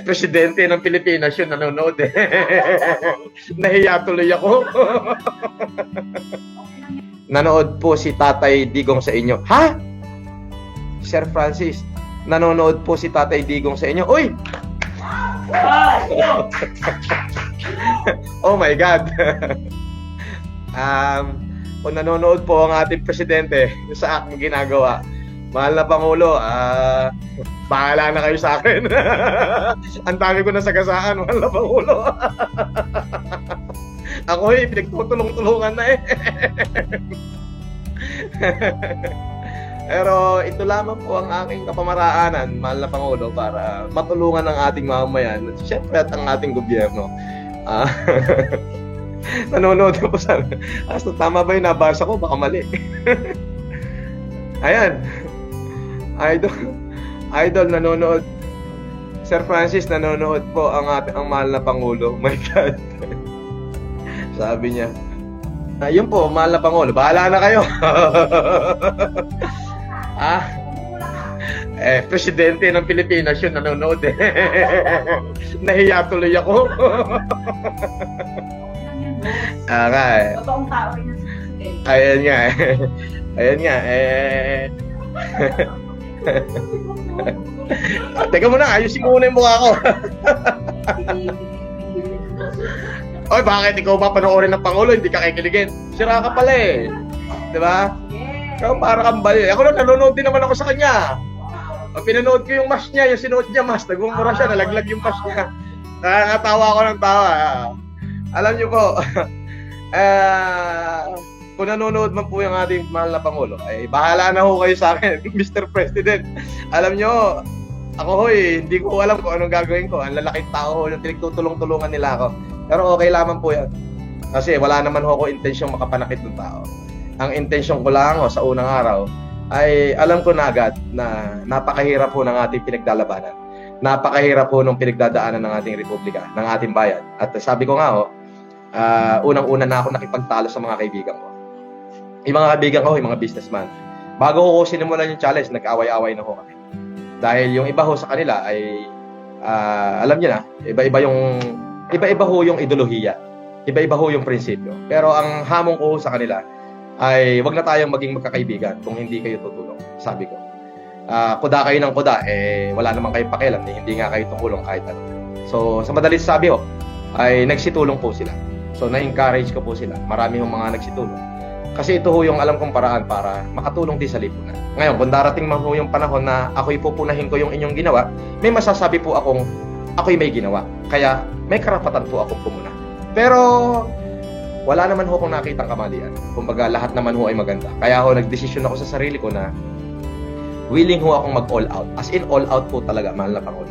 Presidente ng Pilipinas yun, nanonood eh. Nahiya tuloy ako. Nanood po si Tatay Digong sa inyo. Ha? Sir Francis, nanonood po si Tatay Digong sa inyo. Uy! Oh my God. Kung nanonood po ang ating presidente sa aking ginagawa, mahal na Pangulo, bahala na kayo sa akin. Ang dami ko na sagasaan, mahal na Pangulo. Ako pinagtutulong-tulungan na eh. Pero ito lamang po ang aking kapamaraanan, mahal na Pangulo, para matulungan ang ating mamamayan at siyempre at ang ating gobyerno. Nanonood ko po sana. Hasta tama ba yung nabasa ko? Baka mali. Ayan. Idol nanonood. Sir Francis, nanonood po ang mahal na Pangulo. Oh my God. Sabi niya. Yun po, mahal na Pangulo. Bahala na kayo. Presidente ng Pilipinas yun, nanonood eh. Nahiya tuloy ako. Totoong tao rin ang presidente. Ayan nga eh. Ayan nga eh. Teka muna, ayusin ko muna yung mukha ko. Oy, bakit ikaw ba panoorin ng Pangulo, hindi ka kikiligin? Sira ka pala eh. Diba? Ikaw para kang bali. Ako lang, nanonood din naman ako sa kanya. Pinanood ko yung mask niya, yung sinuot niya mask. Nagmumura siya, nalaglag yung mask niya. Nakakatawa ako ng tawa. Alam niyo po, kung nanonood man po yung ating mahal na Pangulo, ay bahala na ho kayo sa akin, Mr. President. Alam niyo, ako hindi ko alam kung anong gagawin ko. Ang lalaking tao ho, pinagtutulong-tulungan nila ako. Pero okay lamang po yan. Kasi wala naman ho ko intensyong makapanakit ng tao. Ang intensyon ko lang ho, sa unang araw, ay alam ko na agad na napakahirap po ng ating pinaglalabanan. Napakahirap po ng pinagdadaanan ng ating republika, ng ating bayan. At sabi ko nga ho, unang-una na ako nakipagtalo sa mga kaibigan ko. Yung mga kaibigan ko, yung mga businessman. Bago ko sinimulan yung challenge, nag-away-away na ho kami. Dahil yung iba ho sa kanila ay, alam niyo na, iba-iba ho yung ideolohiya. Iba-iba ho yung prinsipyo. Pero ang hamon ko sa kanila ay wag na tayong maging magkakaibigan kung hindi kayo tutulong, sabi ko. Kuda kayo ng kuda, wala naman kayong pakialam, hindi nga kayo tutulong kahit ano. So, sa madaling sabi ho, ay nagsitulong po sila. So, na-encourage ko po sila. Marami hong mga nagsitulong. Kasi ito ho yung alam kong paraan para makatulong din sa lipunan. Ngayon, kung darating man ho yung panahon na ako'y pupunahin ko yung inyong ginawa, may masasabi po akong ako'y may ginawa. Kaya, may karapatan po akong pumuna. Pero, wala naman ho akong nakitang kamalian. Kumbaga, lahat naman ho ay maganda. Kaya ho, nagdesisyon ako sa sarili ko na willing ho akong mag-all out. As in, all out po talaga, mahal na Pangulo.